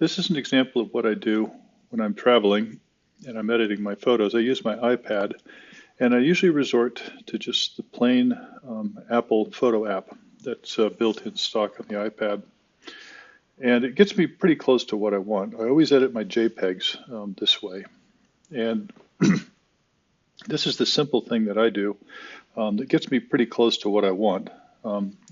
This is an example of what I do when I'm traveling and I'm editing my photos. I use my iPad, and I usually resort to just the plain Apple photo app that's built in stock on the iPad. And it gets me pretty close to what I want. I always edit my JPEGs this way. And this is the simple thing that I do that gets me pretty close to what I want.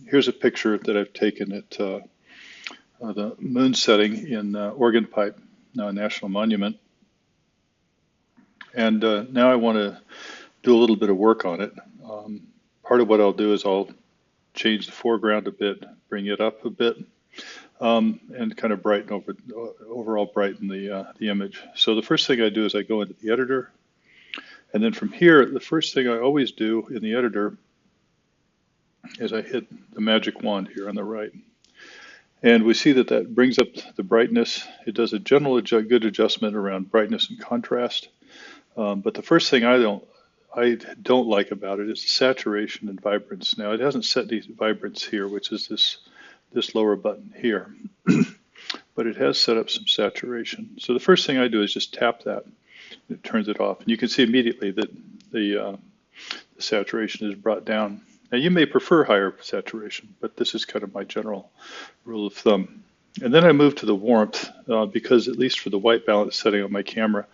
Here's a picture that I've taken at the moon setting in Organ Pipe National Monument. And now I want to do a little bit of work on it. Part of what I'll do is I'll change the foreground a bit, bring it up a bit, and kind of overall brighten the image. So the first thing I do is I go into the editor, and then from here, the first thing I always do in the editor is I hit the magic wand here on the right. And we see that that brings up the brightness. It does a general good adjustment around brightness and contrast. But the first thing I don't like about it is the saturation and vibrance. Now it hasn't set the vibrance here, which is this lower button here, but it has set up some saturation. So the first thing I do is just tap that. It turns it off, and you can see immediately that the saturation is brought down. Now you may prefer higher saturation, but this is kind of my general rule of thumb. And then I move to the warmth because at least for the white balance setting on my camera,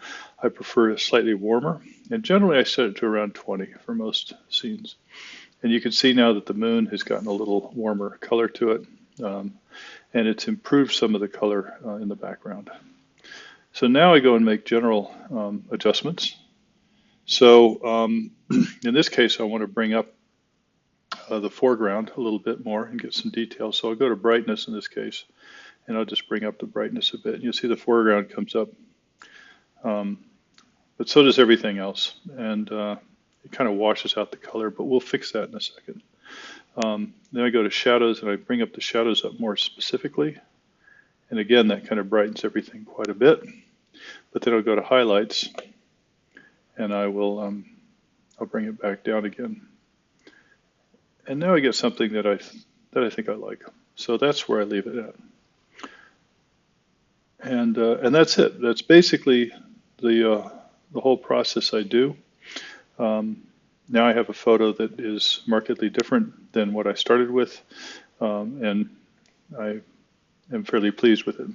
I prefer it slightly warmer. And generally I set it to around 20 for most scenes. And you can see now that the moon has gotten a little warmer color to it, and it's improved some of the color in the background. So now I go and make general adjustments. So in this case, I want to bring up the foreground a little bit more and get some detail. So I'll go to brightness in this case, and I'll just bring up the brightness a bit. And you'll see the foreground comes up, but so does everything else. And it kind of washes out the color, but we'll fix that in a second. Then I go to shadows, and I bring up the shadows up more specifically. And again, that kind of brightens everything quite a bit. But then I'll go to highlights, and I'll bring it back down again. And now I get something that I think I like. So that's where I leave it at. And that's it. That's basically the whole process I do. Now I have a photo that is markedly different than what I started with, and I am fairly pleased with it.